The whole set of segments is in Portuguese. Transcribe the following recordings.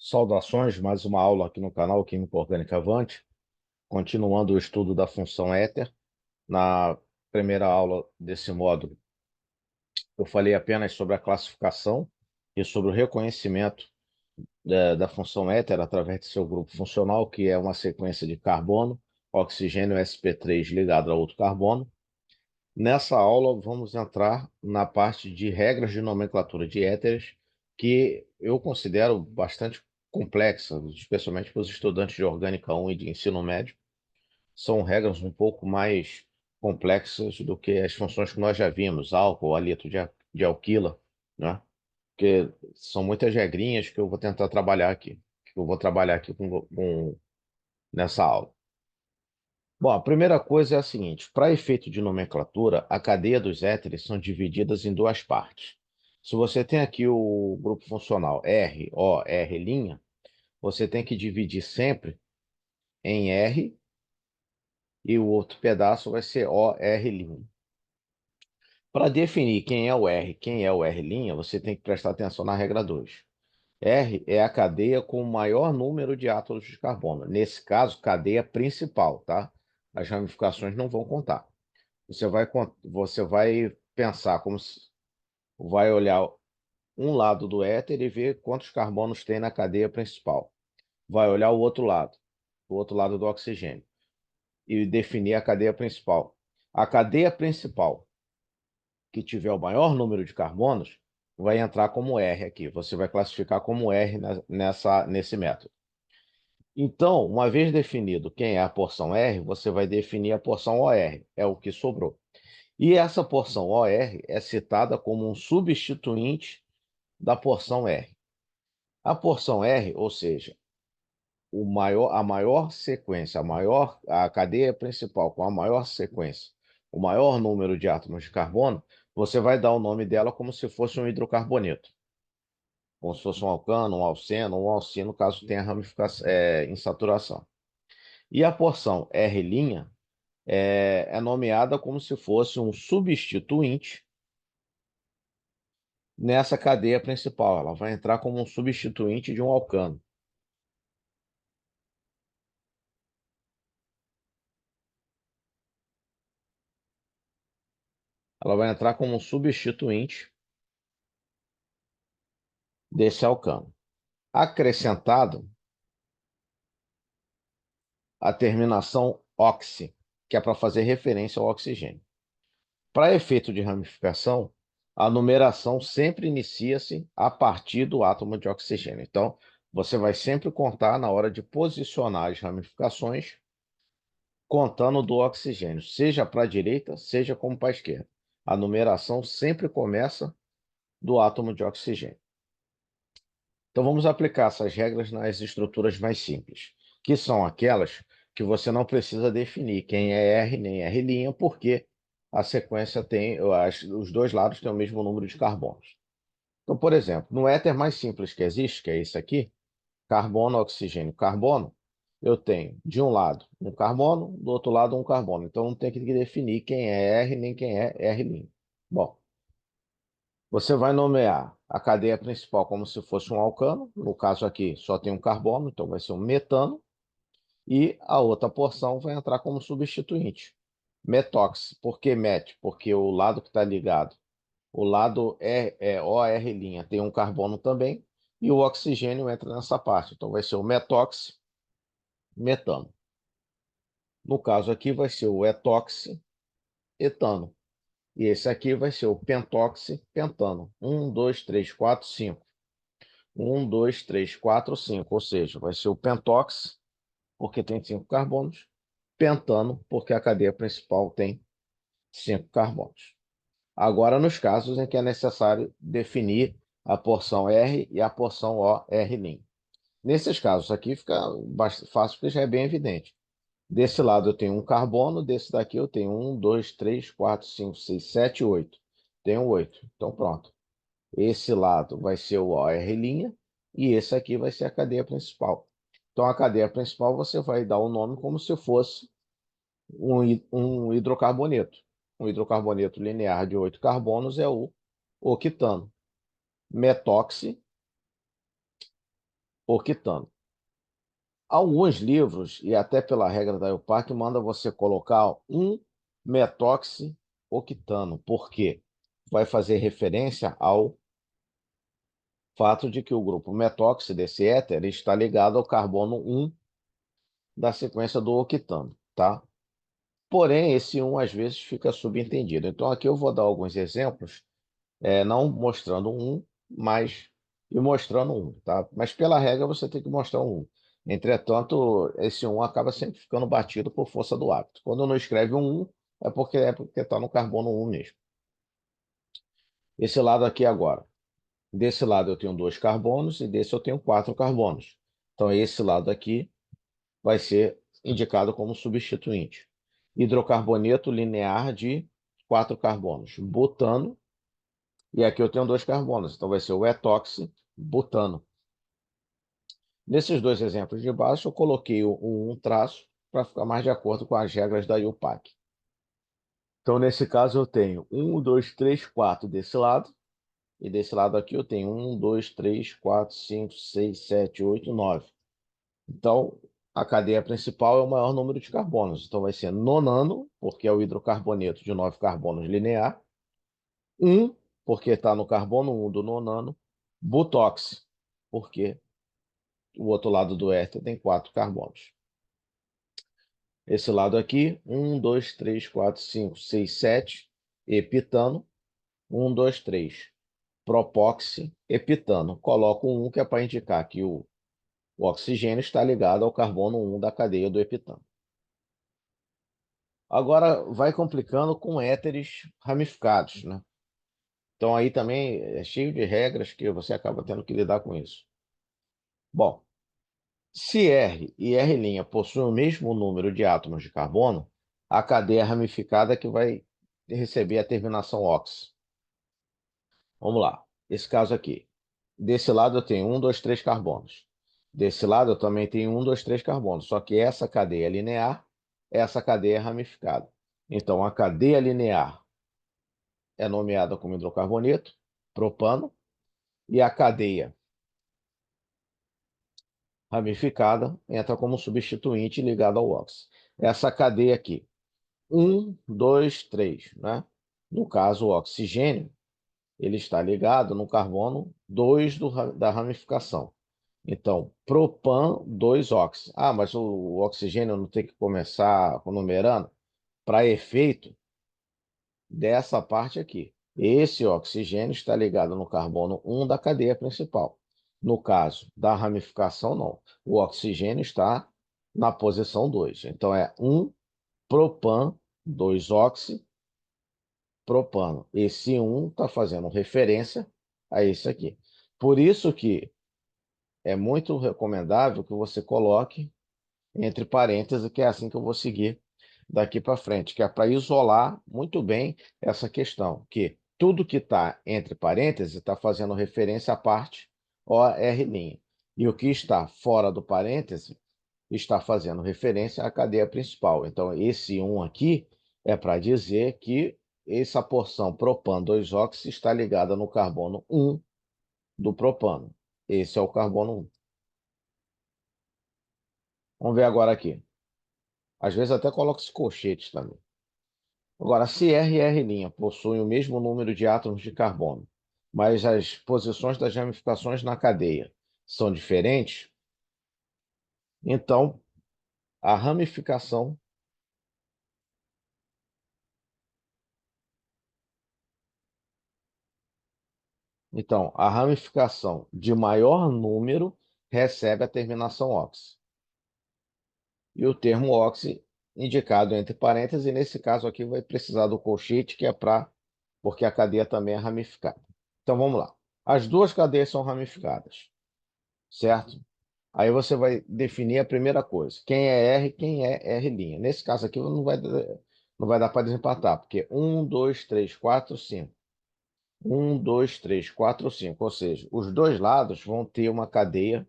Saudações, mais uma aula aqui no canal Química Orgânica Avante, continuando o estudo da função éter. Na primeira aula desse módulo, eu falei apenas sobre a classificação e sobre o reconhecimento da função éter através de seu grupo funcional, que é uma sequência de carbono, oxigênio sp3 ligado a outro carbono. Nessa aula, vamos entrar na parte de regras de nomenclatura de éteres, que eu considero bastante complexa, especialmente para os estudantes de Orgânica 1 e de ensino médio. São regras um pouco mais complexas do que as funções que nós já vimos, álcool, haleto de alquila, né? Porque são muitas regrinhas que eu vou tentar trabalhar aqui, que eu vou trabalhar aqui nessa aula. Bom, a primeira coisa é a seguinte: para efeito de nomenclatura, a cadeia dos éteres são divididas em duas partes. Se você tem aqui o grupo funcional R, O, R', você tem que dividir sempre em R e o outro pedaço vai ser O, R'. Para definir quem é o R, quem é o R', você tem que prestar atenção na regra 2. R é a cadeia com o maior número de átomos de carbono. Nesse caso, cadeia principal, tá? As ramificações não vão contar. Você vai pensar vai olhar um lado do éter e ver quantos carbonos tem na cadeia principal. Vai olhar o outro lado do oxigênio, e definir a cadeia principal. A cadeia principal que tiver o maior número de carbonos vai entrar como R aqui. Você vai classificar como R nesse método. Então, uma vez definido quem é a porção R, você vai definir a porção OR, é o que sobrou. E essa porção OR é citada como um substituinte da porção R. A porção R, ou seja, a maior sequência, a cadeia principal com a maior sequência, o maior número de átomos de carbono, você vai dar o nome dela como se fosse um hidrocarboneto, como se fosse um alcano, um alceno, um alcino, caso tenha ramificação, insaturação. E a porção R' é nomeada como se fosse um substituinte nessa cadeia principal. Ela vai entrar como um substituinte de um alcano. Ela vai entrar como um substituinte desse alcano. Acrescentado a terminação oxi, que é para fazer referência ao oxigênio. Para efeito de ramificação, a numeração sempre inicia-se a partir do átomo de oxigênio. Então, você vai sempre contar na hora de posicionar as ramificações, contando do oxigênio, seja para a direita, seja como para a esquerda. A numeração sempre começa do átomo de oxigênio. Então, vamos aplicar essas regras nas estruturas mais simples, que são aquelas que você não precisa definir quem é R nem R', porque a sequência os dois lados têm o mesmo número de carbonos. Então, por exemplo, no éter mais simples que existe, que é esse aqui, carbono, oxigênio, carbono, eu tenho de um lado um carbono, do outro lado um carbono. Então, não tem que definir quem é R nem quem é R'. Bom, você vai nomear a cadeia principal como se fosse um alcano, no caso aqui só tem um carbono, então vai ser um metano, e a outra porção vai entrar como substituinte. Metóx, por que met? Porque o lado que está ligado, o lado OR' tem um carbono também, e o oxigênio entra nessa parte, então vai ser o metóx, metano. No caso aqui vai ser o etox, etano. E esse aqui vai ser o pentox, pentano. 1, 2, 3, 4, 5. 1, 2, 3, 4, 5. Ou seja, vai ser o pentox, porque tem 5 carbonos. Pentano, porque a cadeia principal tem 5 carbonos. Agora, nos casos em que é necessário definir a porção R e a porção O, R'. Nesses casos aqui fica bastante fácil, porque já é bem evidente. Desse lado eu tenho um carbono, desse daqui eu tenho 1, 2, 3, 4, 5, 6, 7, 8. Tenho 8. Então, pronto. Esse lado vai ser o OR' e esse aqui vai ser a cadeia principal. Então, a cadeia principal você vai dar o nome como se fosse um hidrocarboneto. Um hidrocarboneto linear de 8 carbonos é o octano. Metoxi, octano. Alguns livros, e até pela regra da IUPAC, manda você colocar um metoxioctano. Por quê? Vai fazer referência ao fato de que o grupo metóxi desse éter está ligado ao carbono 1 da sequência do octano, tá? Porém, esse 1 às vezes fica subentendido. Então, aqui eu vou dar alguns exemplos, não mostrando um, mas e mostrando um, tá? Mas pela regra você tem que mostrar um. Entretanto, esse um acaba sempre ficando batido por força do hábito. Quando não escreve um, é porque está no carbono 1 mesmo. Esse lado aqui agora. Desse lado eu tenho 2 carbonos e desse eu tenho 4 carbonos. Então, esse lado aqui vai ser indicado como substituinte. Hidrocarboneto linear de 4 carbonos. Butano. E aqui eu tenho 2 carbonos. Então, vai ser o etoxibutano. Nesses dois exemplos de baixo, eu coloquei um traço para ficar mais de acordo com as regras da IUPAC. Então, nesse caso, eu tenho 1, 2, 3, 4 desse lado. E desse lado aqui eu tenho 1, 2, 3, 4, 5, 6, 7, 8, 9. Então, a cadeia principal é o maior número de carbonos. Então, vai ser nonano, porque é o hidrocarboneto de 9 carbonos linear. 1, porque está no carbono 1 do nonano. Butox, porque o outro lado do éter tem 4 carbonos. Esse lado aqui, 1, 2, 3, 4, 5, 6, 7, epitano. 1, 2, 3, propóxi, epitano. Coloco um que é para indicar que o oxigênio está ligado ao carbono 1 da cadeia do epitano. Agora vai complicando com éteres ramificados, né? Então aí também é cheio de regras que você acaba tendo que lidar com isso. Bom, se R e R' possuem o mesmo número de átomos de carbono, a cadeia ramificada é que vai receber a terminação ox. Vamos lá. Esse caso aqui. Desse lado eu tenho 1, 2, 3 carbonos. Desse lado eu também tenho 1, 2, 3 carbonos. Só que essa cadeia é linear, essa cadeia é ramificada. Então, a cadeia linear é nomeada como hidrocarboneto, propano, e a cadeia ramificada entra como substituinte ligada ao óxido. Essa cadeia aqui, 1, 2, 3, né? No caso, o oxigênio, ele está ligado no carbono 2 da ramificação. Então, propan 2-ox. Ah, mas o oxigênio não tem que começar numerando? Para efeito dessa parte aqui. Esse oxigênio está ligado no carbono 1 da cadeia principal. No caso da ramificação, não. O oxigênio está na posição 2. Então, é 1 propan, 2-oxi, propano. Esse 1 está fazendo referência a esse aqui. Por isso que é muito recomendável que você coloque entre parênteses, que é assim que eu vou seguir daqui para frente, que é para isolar muito bem essa questão, que tudo que está entre parênteses está fazendo referência à parte OR'. E o que está fora do parêntese está fazendo referência à cadeia principal. Então, esse 1 aqui é para dizer que essa porção propan 2-ox está ligada no carbono 1 do propano. Esse é o carbono 1. Vamos ver agora aqui. Às vezes até coloca esse colchetes também. Agora, se R e R' possuem o mesmo número de átomos de carbono, mas as posições das ramificações na cadeia são diferentes, então a ramificação, a ramificação de maior número recebe a terminação ox. E o termo ox indicado entre parênteses, e nesse caso aqui vai precisar do colchete, que é para porque a cadeia também é ramificada. Então vamos lá. As duas cadeias são ramificadas, certo? Aí você vai definir a primeira coisa. Quem é R, quem é R'. Nesse caso aqui não vai dar para desempatar, porque 1, 2, 3, 4, 5. 1, 2, 3, 4, 5. Ou seja, os dois lados vão ter uma cadeia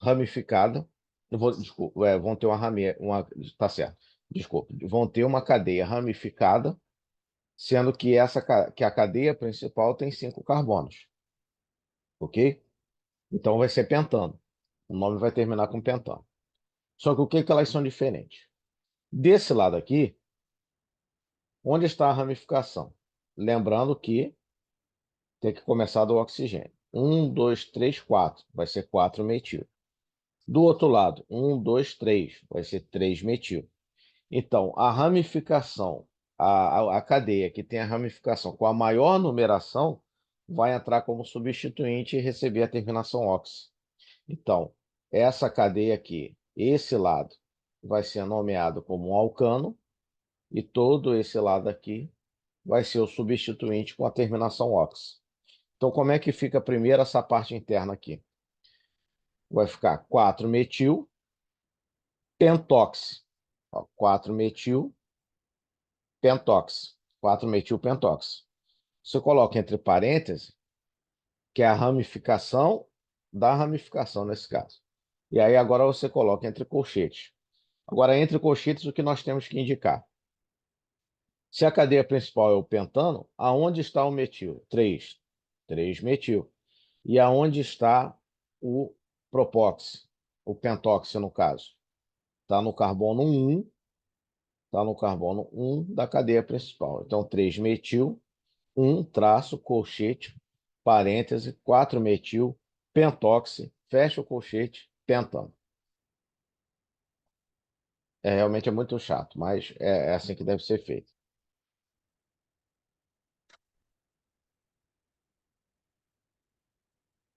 ramificada. Desculpa, vão ter tá certo. Desculpa. Vão ter uma cadeia ramificada, sendo que a cadeia principal tem 5 carbonos. Ok? Então vai ser pentano. O nome vai terminar com pentano. Só que o que que elas são diferentes? Desse lado aqui, onde está a ramificação? Lembrando que tem que começar do oxigênio. Um, dois, três, quatro. Vai ser 4 metil. Do outro lado, um, dois, três. Vai ser 3 metil. Então, a ramificação, a cadeia que tem a ramificação com a maior numeração, vai entrar como substituinte e receber a terminação ox. Então, essa cadeia aqui, esse lado, vai ser nomeado como um alcano, e todo esse lado aqui vai ser o substituinte com a terminação ox. Então, como é que fica primeiro essa parte interna aqui? Vai ficar 4-metil pentox. 4-metil pentox. 4-metil pentox. Você coloca entre parênteses, que é a ramificação da ramificação nesse caso. E aí agora você coloca entre colchetes. Agora, entre colchetes, o que nós temos que indicar? Se a cadeia principal é o pentano, aonde está o metil? 3. 3-metil. E aonde está o propóxi? O pentóxi, no caso. Está no carbono 1, está no carbono 1 da cadeia principal. Então, 3-metil, 1 traço, colchete, parêntese, 4-metil, pentóxi, fecha o colchete, pentano. Realmente é muito chato, mas é assim que deve ser feito.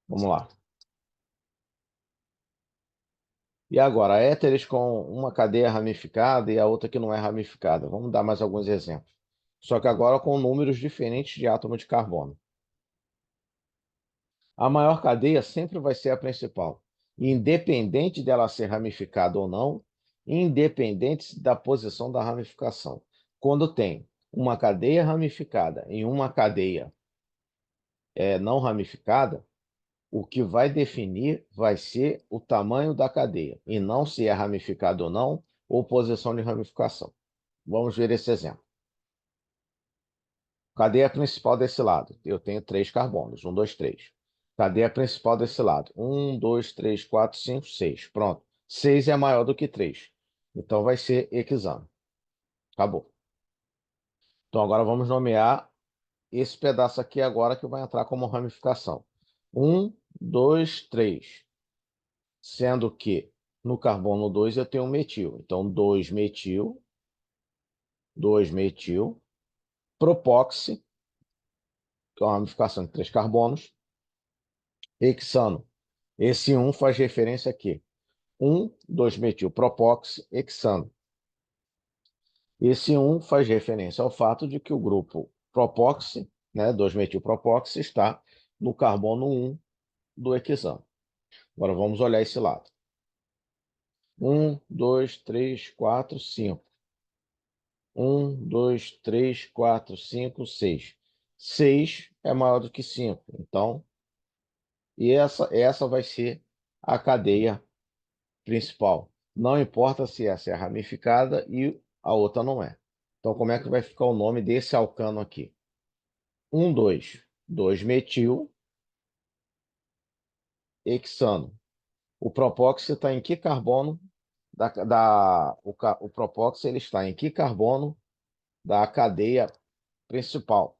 Vamos lá. E agora, éteres com uma cadeia ramificada e a outra que não é ramificada. Vamos dar mais alguns exemplos. Só que agora com números diferentes de átomo de carbono. A maior cadeia sempre vai ser a principal, independente dela ser ramificada ou não, independente da posição da ramificação. Quando tem uma cadeia ramificada em uma cadeia não ramificada, o que vai definir vai ser o tamanho da cadeia, e não se é ramificado ou não, ou posição de ramificação. Vamos ver esse exemplo. Cadeia principal desse lado, eu tenho 3 carbonos, 1, 2, 3. Cadeia principal desse lado, 1, 2, 3, 4, 5, 6. Pronto. 6 é maior do que 3. Então vai ser hexano. Acabou. Então agora vamos nomear esse pedaço aqui agora que vai entrar como ramificação. 1, 2, 3. Sendo que no carbono 2 eu tenho um metil. Então 2-metil, 2-metil, propóxi, que é uma ramificação de 3 carbonos, hexano. Esse 1 faz referência aqui. 1,2-metil propóxi, hexano. Esse 1 faz referência ao fato de que o grupo propóxi, né, 2-metil propóxi, está no carbono 1 do hexano. Agora vamos olhar esse lado. 1, 2, 3, 4, 5. 1, 2, 3, 4, 5, 6. 6 é maior do que 5. Então, e essa vai ser a cadeia principal. Não importa se essa é ramificada e a outra não é. Então, como é que vai ficar o nome desse alcano aqui? 1, 2. 2-metil, hexano. O propóxi está em que carbono? O propóxi ele está em que carbono da cadeia principal?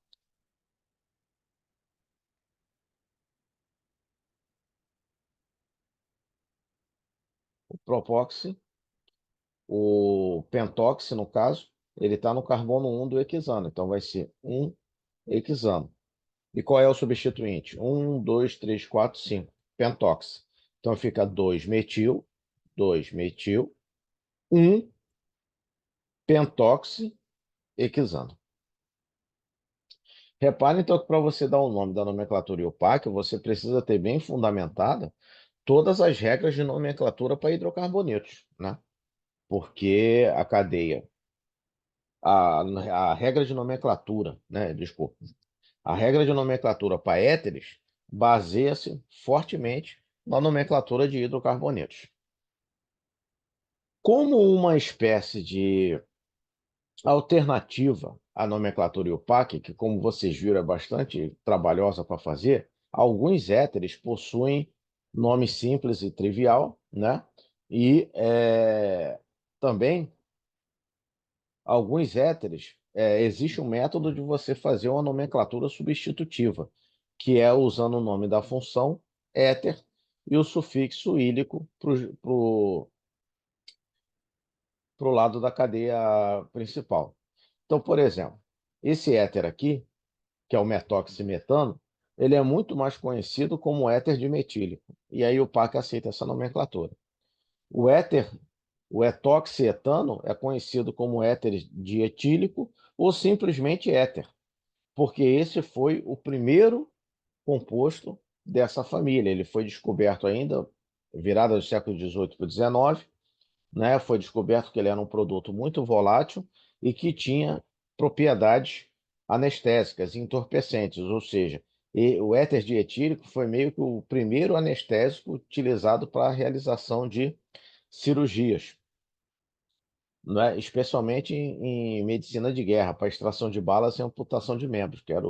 O propóxi, o pentóxi, no caso, ele está no carbono 1 do hexano. Então, vai ser 1 hexano. E qual é o substituinte? 1, 2, 3, 4, 5. Pentóxi. Então fica 2-metil, 2-metil, 1 pentóxi hexano. Repare então que para você dar o nome da nomenclatura IUPAC, você precisa ter bem fundamentada todas as regras de nomenclatura para hidrocarbonetos, né? Porque a cadeia, a regra de nomenclatura, né? Desculpa. A regra de nomenclatura para éteres baseia-se fortemente na nomenclatura de hidrocarbonetos. Como uma espécie de alternativa à nomenclatura IUPAC, que, como vocês viram, é bastante trabalhosa para fazer, alguns éteres possuem nome simples e trivial, né? E também alguns éteres, existe um método de você fazer uma nomenclatura substitutiva, que é usando o nome da função éter e o sufixo ílico para o lado da cadeia principal. Então, por exemplo, esse éter aqui, que é o metoximetano, ele é muito mais conhecido como éter dimetílico. E aí o PAC aceita essa nomenclatura. O éter, o etoxietano é conhecido como éter dietílico ou simplesmente éter, porque esse foi o primeiro composto dessa família. Ele foi descoberto ainda virada do século XVIII para o XIX, né? Foi descoberto que ele era um produto muito volátil e que tinha propriedades anestésicas e entorpecentes, ou seja, o éter dietílico foi meio que o primeiro anestésico utilizado para a realização de cirurgias, né? Especialmente em medicina de guerra, para extração de balas e amputação de membros, que era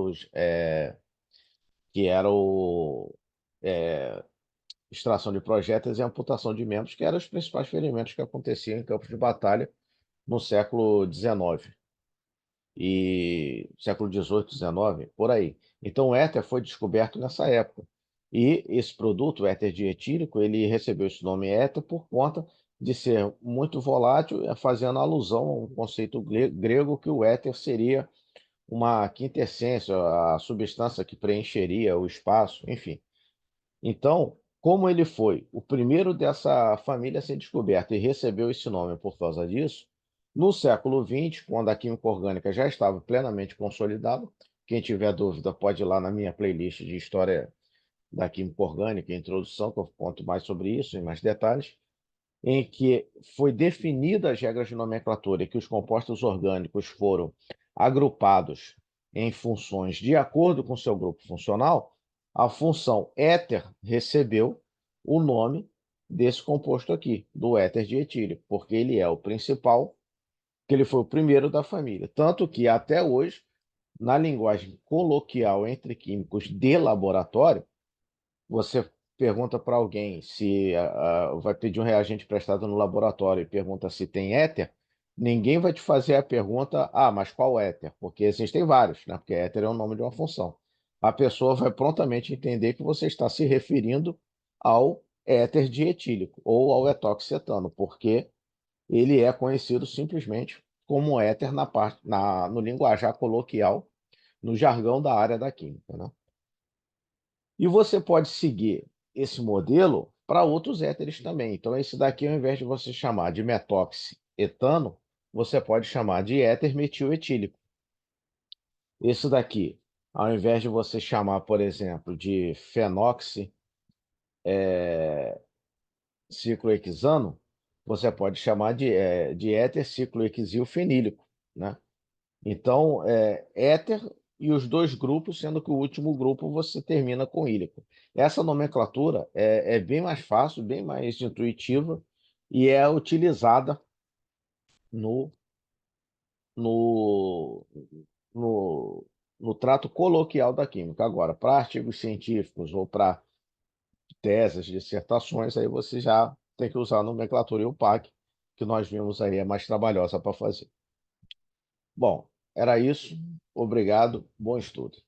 o é, extração de projéteis e amputação de membros, que eram os principais ferimentos que aconteciam em campos de batalha no século XIX e século XVIII, XIX, por aí. Então, o éter foi descoberto nessa época. E esse produto, o éter dietílico, ele recebeu esse nome éter por conta de ser muito volátil, fazendo alusão a um conceito grego que o éter seria uma quintessência, a substância que preencheria o espaço, enfim. Então, como ele foi o primeiro dessa família a ser descoberto e recebeu esse nome por causa disso, no século XX, quando a química orgânica já estava plenamente consolidada, quem tiver dúvida pode ir lá na minha playlist de História da Química Orgânica, introdução, que eu conto mais sobre isso, em mais detalhes, em que foi definida as regras de nomenclatura e que os compostos orgânicos foram agrupados em funções de acordo com seu grupo funcional, a função éter recebeu o nome desse composto aqui, do éter dietílico, porque ele é o principal, que ele foi o primeiro da família. Tanto que até hoje, na linguagem coloquial entre químicos de laboratório, você pergunta para alguém se vai pedir um reagente prestado no laboratório e pergunta se tem éter, ninguém vai te fazer a pergunta, mas qual éter? Porque existem vários, né? Porque éter é o nome de uma função. A pessoa vai prontamente entender que você está se referindo ao éter dietílico ou ao etoxetano, porque ele é conhecido simplesmente como éter no linguajar coloquial, no jargão da área da química, né? E você pode seguir esse modelo para outros éteres também. Então, esse daqui, ao invés de você chamar de metoxietano, você pode chamar de éter metila-etílico. Esse daqui, ao invés de você chamar, por exemplo, de ciclohexano, você pode chamar de éter ciclohexil fenílico, né? Então, éter e os dois grupos, sendo que o último grupo você termina com ílico. Essa nomenclatura é bem mais fácil, bem mais intuitiva e é utilizada no, no, no, no trato coloquial da química. Agora, para artigos científicos ou para teses, dissertações, aí você já tem que usar a nomenclatura e o PAC, que nós vimos aí é mais trabalhosa para fazer. Bom, era isso. Obrigado. Bom estudo.